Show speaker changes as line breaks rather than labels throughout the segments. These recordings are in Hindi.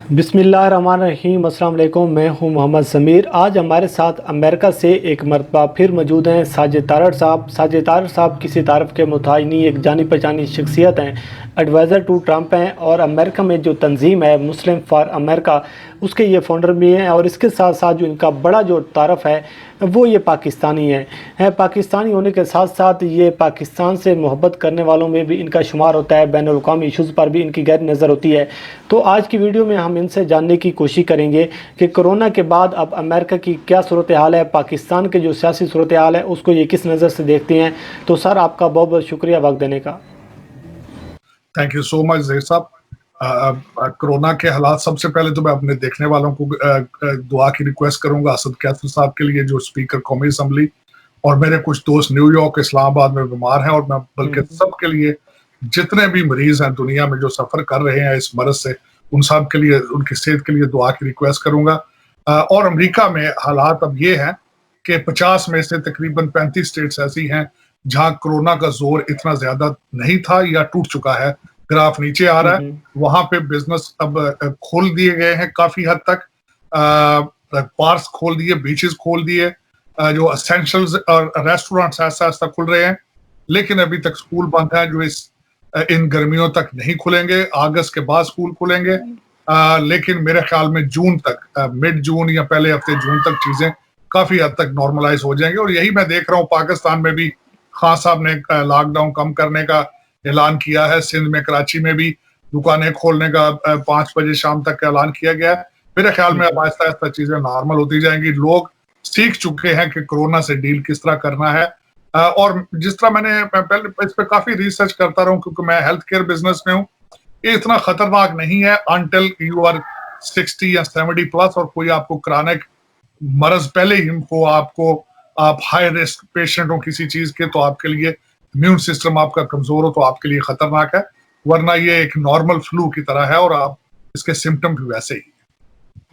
बिस्मिल्लाहिर्रहमानिर्रहीम। अस्सलाम वालेकुम। मैं हूं मोहम्मद ज़मीर। आज हमारे साथ अमेरिका से एक मरतबा फिर मौजूद हैं साजिद तारड़ साहब। साजिद तारड़ साहब किसी तारफ़ के मुताज नहीं, एक जानी पहचानी शख्सियत हैं। एडवाइज़र टू ट्रंप हैं और अमेरिका में जो तंजीम है मुस्लिम फॉर अमेरिका, उसके ये फाउंडर भी हैं। और इसके साथ साथ जो इनका बड़ा जो तारफ़ है वो ये पाकिस्तानी हैं। पाकिस्तानी होने के साथ साथ ये पाकिस्तान से मोहब्बत करने वालों में भी इनका शुमार होता है। बैनुल अक़वामी इशूज़ पर भी इनकी गहरी नज़र होती है। तो आज की वीडियो में हम इनसे जानने की कोशिश करेंगे कि कोरोना के बाद अब अमेरिका की क्या सूरत हाल है, पाकिस्तान के जो सियासी सूरत हाल है उसको ये किस नज़र से देखते हैं। तो सर, आपका बहुत बहुत शुक्रिया वक्त देने का।
Thank you so much Zaheer साहब। कोरोना के हालात, सबसे पहले तो मैं अपने देखने वालों को दुआ की रिक्वेस्ट करूंगा असद कैसर साहब के लिए, जो स्पीकर कौमी असम्बली, और मेरे कुछ दोस्त न्यूयॉर्क, इस्लामाबाद में बीमार हैं, और मैं बल्कि सबके लिए, जितने भी मरीज हैं दुनिया में जो सफर कर रहे हैं इस मरज से, उन सब के लिए, उनकी सेहत के लिए दुआ की रिक्वेस्ट करूंगा। और अमेरिका में हालात अब ये हैं कि 50 में से तकरीबन 35 स्टेट्स ऐसी हैं जहां कोरोना का जोर इतना ज्यादा नहीं था या टूट चुका है। ग्राफ नीचे आ रहा है। वहां पे बिजनेस अब खोल दिए गए हैं काफी हद तक। पार्क्स खोल दिए, बीचेस खोल दिए, जो एसेंशियल्स और रेस्टोरेंट्स ऐसा ऐसा खुल रहे हैं। लेकिन अभी तक स्कूल बंद है, जो इन गर्मियों तक नहीं खुलेंगे। अगस्त के बाद स्कूल खुलेंगे। लेकिन मेरे ख्याल में जून तक, मिड जून या पहले हफ्ते जून तक चीजें काफी हद तक नॉर्मलाइज हो जाएंगे। और यही मैं देख रहा हूँ, पाकिस्तान में भी खान साहब ने लॉकडाउन कम करने का ऐलान किया है। सिंध में, कराची में भी दुकानें खोलने का 5 बजे शाम तक का ऐलान किया गया है। मेरे ख्याल में अब आहिस्ता आहिस्ता चीजें नॉर्मल होती जाएंगी। लोग सीख चुके हैं कि कोरोना से डील किस तरह करना है। और जिस तरह मैं पहले इस पे काफी रिसर्च करता रहा हूं, क्योंकि मैं हेल्थ केयर बिजनेस में हूं। ये इतना खतरनाक नहीं है अनटिल यू आर 60 या 70 प्लस, और कोई आपको क्रॉनिक मरज पहले ही हो, आप हाई रिस्क पेशेंट हो किसी चीज के, तो आपके लिए इम्यून सिस्टम आपका कमजोर हो तो आपके लिए खतरनाक है। वरना ये एक नॉर्मल फ्लू की तरह है, और आप इसके सिम्टम भी वैसे ही।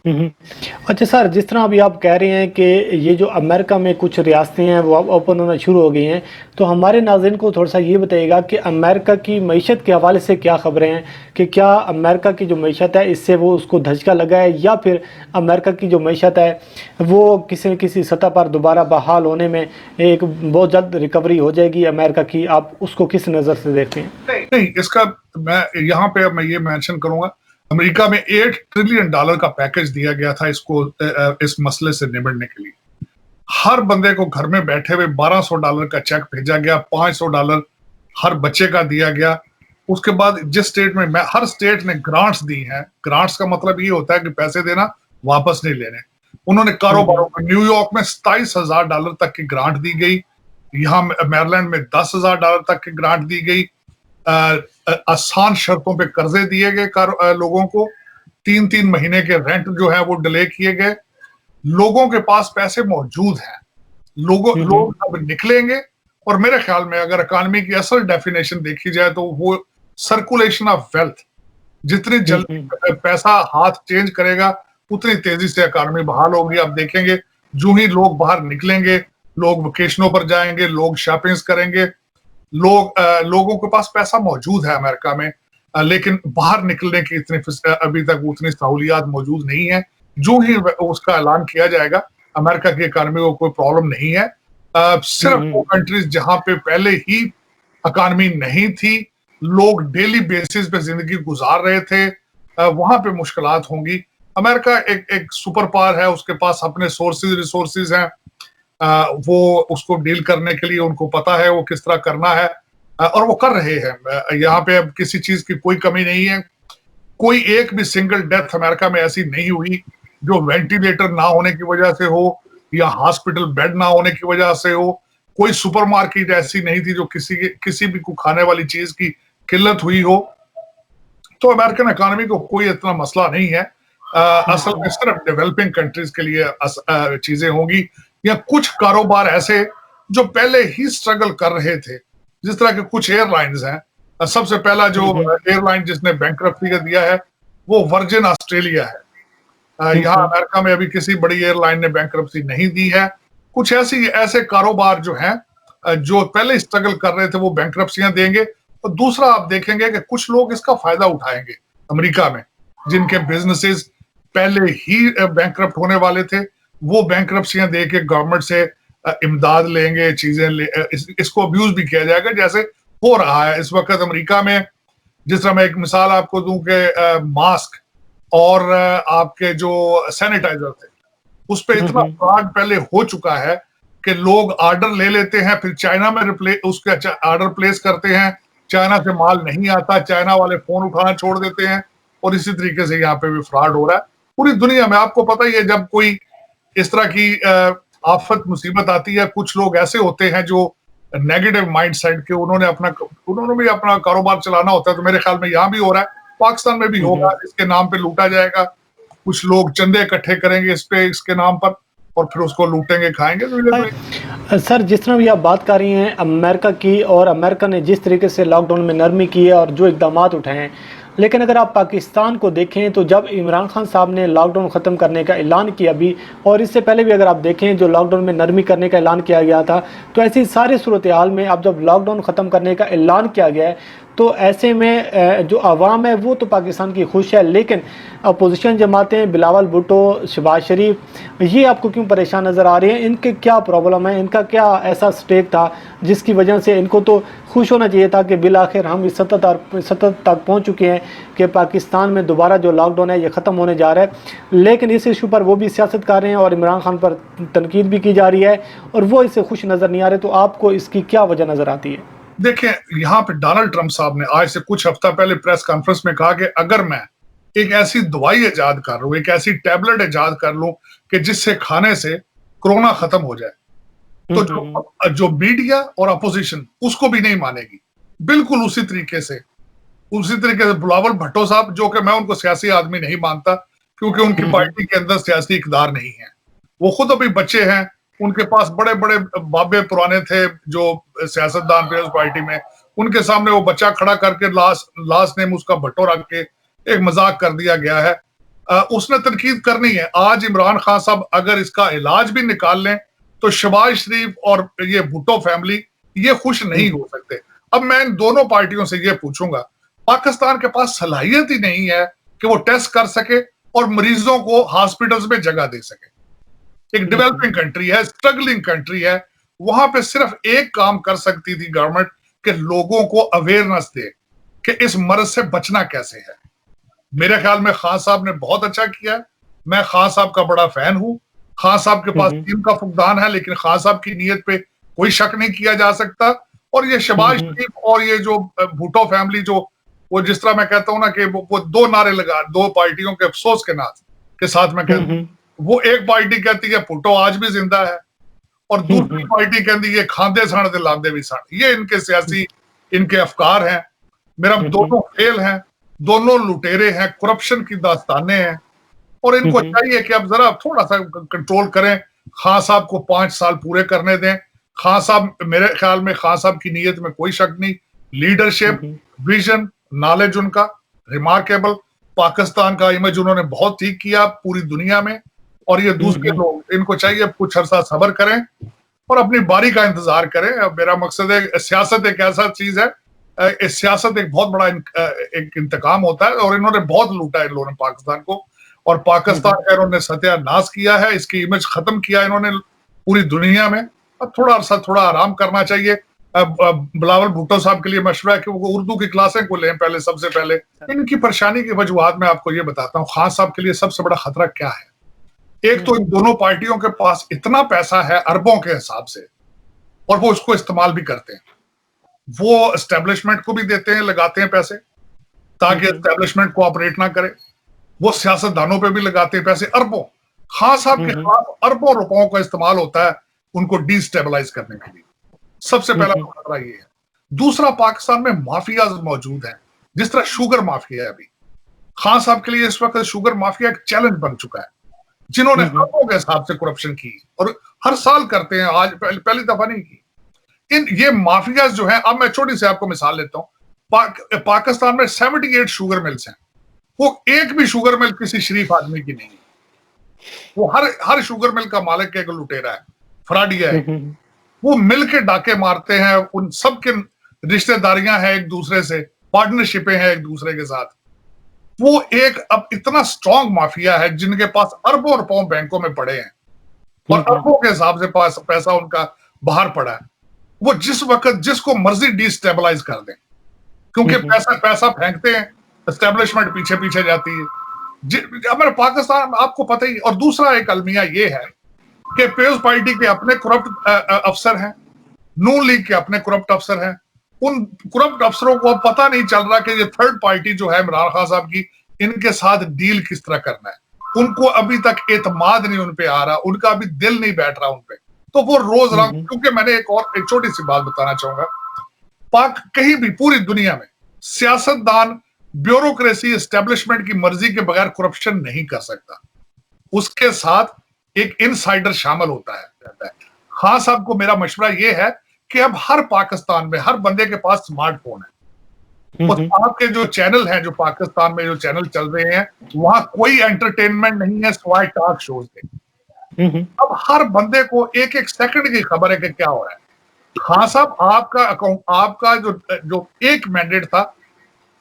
अच्छा सर, जिस तरह अभी आप कह रहे हैं कि ये जो अमेरिका में कुछ रियासतें हैं वो अब ओपन होना शुरू हो गई हैं, तो हमारे नाज़रीन को थोड़ा सा ये बताइएगा कि अमेरिका की मईशत के हवाले से क्या ख़बरें हैं, कि क्या अमेरिका की जो मईशत है इससे वो उसको धचका लगा है, या फिर अमेरिका की जो मईशत है वो किसी न किसी सतह पर दोबारा बहाल होने में एक बहुत जल्द रिकवरी हो जाएगी अमेरिका की। आप उसको किस नज़र से देखते हैं?
नहीं, इसका मैं यहाँ पे मैं ये मेंशन करूंगा, अमेरिका में $8 ट्रिलियन का पैकेज दिया गया था इसको, इस मसले से निपटने के लिए। हर बंदे को घर में बैठे हुए $1200 का चेक भेजा गया, $500 हर बच्चे का दिया गया। उसके बाद जिस स्टेट में, हर स्टेट ने ग्रांट्स दी हैं। ग्रांट्स का मतलब ये होता है कि पैसे देना, वापस नहीं लेने। उन्होंने कारोबारों में, न्यूयॉर्क में $27,000 तक की ग्रांट दी गई। यहाँ मैरीलैंड में $10,000 तक की ग्रांट दी गई। आसान शर्तों पे कर्जे दिए गए लोगों को। 3-3 महीने के रेंट जो है वो डिले किए गए। लोगों के पास पैसे मौजूद हैं। लोग अब निकलेंगे। और मेरे ख्याल में अगर इकोनॉमी की असल डेफिनेशन देखी जाए तो वो सर्कुलेशन ऑफ वेल्थ, जितनी जल्दी पैसा हाथ चेंज करेगा उतनी तेजी से इकोनॉमी बहाल होगी। अब देखेंगे, जो ही लोग बाहर निकलेंगे, लोग वेकेशनों पर जाएंगे, लोग शॉपिंग करेंगे, लोगों के पास पैसा मौजूद है अमेरिका में। लेकिन बाहर निकलने की अभी तक उतनी सहूलियात मौजूद नहीं है। जो ही उसका ऐलान किया जाएगा, अमेरिका की इकोनॉमी को कोई प्रॉब्लम नहीं है। सिर्फ वो कंट्रीज जहां पे पहले ही इकोनॉमी नहीं थी, लोग डेली बेसिस पे जिंदगी गुजार रहे थे, वहां पे मुश्किलात होंगी। अमेरिका एक सुपर पावर है, उसके पास अपने रिसोर्सेज हैं। वो उसको डील करने के लिए उनको पता है वो किस तरह करना है, और वो कर रहे हैं। यहाँ पे अब किसी चीज की कोई कमी नहीं है। कोई एक भी सिंगल डेथ अमेरिका में ऐसी नहीं हुई जो वेंटिलेटर ना होने की वजह से हो, या हॉस्पिटल बेड ना होने की वजह से हो। कोई सुपरमार्केट ऐसी नहीं थी जो किसी भी को खाने वाली चीज की किल्लत हुई हो। तो अमेरिकन इकोनॉमी को कोई इतना मसला नहीं है। असल में सिर्फ डेवलपिंग कंट्रीज के लिए चीजें होंगी, या कुछ कारोबार ऐसे जो पहले ही स्ट्रगल कर रहे थे, जिस तरह के कुछ एयरलाइंस हैं। सबसे पहला जो एयरलाइन जिसने बैंकरप्सी का दिया है वो वर्जिन ऑस्ट्रेलिया है। यहाँ अमेरिका में अभी किसी बड़ी एयरलाइन ने बैंकरप्सी नहीं दी है। कुछ ऐसे कारोबार जो हैं, जो पहले स्ट्रगल कर रहे थे, वो बैंकरप्सियां देंगे। और दूसरा आप देखेंगे कि कुछ लोग इसका फायदा उठाएंगे अमेरिका में। जिनके बिजनेसेस पहले ही बैंकरप्ट होने वाले थे, वो बैंकरप्सियां दे के गवर्नमेंट से इमदाद लेंगे, चीजें इसको अब्यूज भी किया जाएगा, जैसे हो रहा है इस वक्त अमेरिका में। जिस तरह मैं एक मिसाल आपको दूं कि मास्क और आपके जो सैनिटाइजर थे, उस पे इतना फ्रॉड पहले हो चुका है कि लोग ऑर्डर ले लेते हैं, फिर चाइना में उसके ऑर्डर प्लेस करते हैं, चाइना से माल नहीं आता, चाइना वाले फोन उठाना छोड़ देते हैं, और इसी तरीके से यहाँ पे भी फ्रॉड हो रहा है पूरी दुनिया में। आपको पता ही है, जब कोई इस तरह की आफत मुसीबत आती है, कुछ लोग ऐसे होते हैं जो नेगेटिव माइंड सेट के, उन्होंने भी अपना कारोबार चलाना होता है। तो मेरे ख्याल में यहाँ भी हो रहा है, पाकिस्तान में भी होगा, इसके नाम पे लूटा जाएगा, कुछ लोग चंदे इकट्ठे करेंगे इसके नाम पर, और फिर उसको लूटेंगे, खाएंगे। तो
सर, जिस तरह भी आप बात कर रही हैं अमेरिका की, और अमेरिका ने जिस तरीके से लॉकडाउन में नरमी की है और जो इकदाम उठाए हैं, लेकिन अगर आप पाकिस्तान को देखें तो जब इमरान खान साहब ने लॉकडाउन ख़त्म करने का ऐलान किया भी, और इससे पहले भी अगर आप देखें जो लॉकडाउन में नरमी करने का ऐलान किया गया था, तो ऐसी सारी सूरत हाल में अब जब लॉकडाउन ख़त्म करने का ऐलान किया गया है, तो ऐसे में जो आवाम है वो तो पाकिस्तान की खुश है, लेकिन अपोजिशन जमातें, बिलावल भुट्टो, शहबाज शरीफ, ये आपको क्यों परेशान नज़र आ रहे हैं? इनके क्या प्रॉब्लम है? इनका क्या ऐसा स्टेक था जिसकी वजह से इनको तो खुश होना चाहिए था कि बिल आखिर हम इस सतत तक पहुँच चुके हैं कि पाकिस्तान में दोबारा जो लॉकडाउन है ये ख़त्म होने जा रहा है। लेकिन इस इशू पर वो भी सियासत कर रहे हैं और इमरान खान पर तनकीद भी की जा रही है, और वो इससे खुश नज़र नहीं आ रहे। तो आपको इसकी क्या वजह नज़र आती है?
देखिए, यहाँ पे डोनाल्ड ट्रंप साहब ने आज से कुछ हफ्ता पहले प्रेस कॉन्फ्रेंस में कहा कि अगर मैं एक ऐसी दवाई इजाद कर लूं, एक ऐसी टैबलेट इजाद कर लूं कि जिससे खाने से कोरोना खत्म हो जाए, तो जो मीडिया और अपोजिशन उसको भी नहीं मानेगी। बिल्कुल उसी तरीके से बिलावल भुट्टो साहब, जो कि मैं उनको सियासी आदमी नहीं मानता, क्योंकि उनकी पार्टी के अंदर सियासी इक़्तिदार नहीं है, वो खुद अभी बच्चे हैं, उनके पास बड़े बड़े बाबे पुराने थे जो सियासतदान थे उस पार्टी में, उनके सामने वो बच्चा खड़ा करके लास्ट नेम उसका भट्टो रख के एक मजाक कर दिया गया है। उसने तनकीद करनी है। आज इमरान खान साहब अगर इसका इलाज भी निकाल लें तो शहबाज शरीफ और ये भुट्टो फैमिली ये खुश नहीं हो सकते। अब मैं इन दोनों पार्टियों से ये पूछूंगा, पाकिस्तान के पास सलाहियत ही नहीं है कि वो टेस्ट कर सके और मरीजों को हॉस्पिटल्स में जगह दे सके। एक डेवलपिंग कंट्री है, स्ट्रगलिंग कंट्री है, वहां पे सिर्फ एक काम कर सकती थी गवर्नमेंट, कि लोगों को अवेयरनेस दे कि इस मर्ज से बचना कैसे है। मेरे ख्याल में खान साहब ने बहुत अच्छा किया। मैं खान साहब का बड़ा फैन हूं। खान साहब के पास टीम का फुकदान है, लेकिन खान साहब की नीयत पे कोई शक नहीं किया जा सकता। और ये शहबाज शरीफ और ये जो भुट्टो फैमिली, जो वो जिस तरह मैं कहता हूं ना कि वो दो नारे लगा, दो पार्टियों के अफसोस के नाथ के साथ मैं कहता हूं, वो एक पार्टी कहती है भुट्टो आज भी जिंदा है, और दूसरी पार्टी कहती है खांदे सण ते लांदे भी सण। ये इनके सियासी इनके अफकार हैं। मेरा दोनों फेल हैं, दोनों लुटेरे हैं, करप्शन की दास्तानें हैं, और इनको चाहिए कि अब जरा थोड़ा सा कंट्रोल करें। खान साहब को 5 साल पूरे करने दें। खान साहब, मेरे ख्याल में खान साहब की नीयत में कोई शक नहीं, लीडरशिप, विजन, नॉलेज उनका रिमार्केबल, पाकिस्तान का इमेज उन्होंने बहुत ठीक किया पूरी दुनिया में। और ये दूसरे लोग, इनको चाहिए कुछ अरसा सब्र करें और अपनी बारी का इंतजार करें। मेरा मकसद है, सियासत एक ऐसा चीज है, सियासत एक बहुत बड़ा एक इंतकाम होता है, और इन्होंने बहुत लूटा है इन लोगों ने पाकिस्तान को, और पाकिस्तान का इन्होंने सत्यानाश किया है, इसकी इमेज खत्म किया इन्होंने पूरी दुनिया में। अब थोड़ा अरसा थोड़ा आराम करना चाहिए। बिलावल भुट्टो साहब के लिए मशवरा है कि वो उर्दू की क्लासें को लें पहले, सबसे पहले। इनकी परेशानी की वजूहात मैं आपको ये बताता हूँ। खान साहब के लिए सबसे बड़ा खतरा क्या है? एक तो इन दोनों पार्टियों के पास इतना पैसा है अरबों के हिसाब से, और वो उसको इस्तेमाल भी करते हैं। वो एस्टेब्लिशमेंट को भी देते हैं, लगाते हैं पैसे ताकि एस्टेब्लिशमेंट कोऑपरेट ना करे। वो सियासतदानों पे भी लगाते हैं पैसे अरबों। खान साहब के खिलाफ अरबों रुपयों का इस्तेमाल होता है उनको डिस्टेबलाइज करने के लिए। सबसे पहला तो खतरा ये है। दूसरा, पाकिस्तान में माफिया मौजूद हैं, जिस तरह शुगर माफिया है। अभी खान साहब के लिए इस वक्त शुगर माफिया एक चैलेंज बन चुका है, जिन्होंने अरबों के हिसाब से करप्शन की और हर साल करते हैं, आज पहली दफा नहीं की। ये माफिया जो है, अब मैं छोटी सी आपको मिसाल लेता हूं। पाकिस्तान में 78 शुगर मिल्स हैं, वो एक भी शुगर मिल किसी शरीफ आदमी की नहीं है। वो हर शुगर मिल का मालिक एक लुटेरा है, फ्रॉडिया है। वो मिल के डाके मारते हैं, उन सब के रिश्तेदारियां हैं एक दूसरे से, पार्टनरशिपें हैं एक दूसरे के साथ। वो एक अब इतना स्ट्रांग माफिया है जिनके पास अरबों रुपयों बैंकों में पड़े हैं और अरबों के हिसाब से पास पैसा उनका बाहर पड़ा है। वो जिस वक्त जिसको मर्जी डिस्टेबलाइज कर दें, क्योंकि पैसा पैसा फेंकते हैं, एस्टेब्लिशमेंट पीछे पीछे जाती है। हमारे पाकिस्तान आपको पता ही। और दूसरा एक अलमिया ये है कि पीपल्स पार्टी के अपने करप्ट अफसर हैं, नून लीग के अपने करप्ट अफसर हैं। उन करप्ट अफसरों को अब पता नहीं चल रहा कि ये थर्ड पार्टी जो है इमरान खान साहब की, इनके साथ डील किस तरह करना है। उनको अभी तक एतमाद नहीं उन पे आ रहा, उनका अभी दिल नहीं बैठ रहा उन पे। तो वो रोज रंग, क्योंकि मैंने एक छोटी सी बात बताना चाहूंगा, पाक कहीं भी पूरी दुनिया में सियासतदान ब्यूरोक्रेसी एस्टेब्लिशमेंट की मर्जी के बगैर करप्शन नहीं कर सकता। उसके साथ एक इनसाइडर शामिल होता है। खान साहब को मेरा मशवरा यह है कि अब हर पाकिस्तान में हर बंदे के पास स्मार्टफोन है। उस आपके जो चैनल हैं, जो पाकिस्तान में जो चैनल चल रहे हैं, वहां कोई एंटरटेनमेंट नहीं है सिवाय टॉक शोज के। अब हर बंदे को एक एक सेकंड की खबर है कि क्या हो रहा है। खान साहब, आपका अकाउंट, आपका जो एक मैंडेट था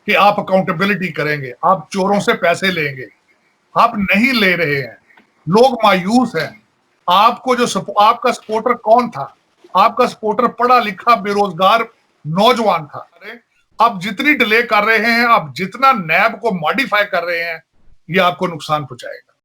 कि आप अकाउंटेबिलिटी करेंगे, आप चोरों से पैसे लेंगे, आप नहीं ले रहे हैं, लोग मायूस हैं। आपको जो आपका सपोर्टर कौन था? आपका सपोर्टर पढ़ा लिखा बेरोजगार नौजवान था। आप जितनी डिले कर रहे हैं, आप जितना नैब को मॉडिफाई कर रहे हैं, ये आपको नुकसान पहुंचाएगा।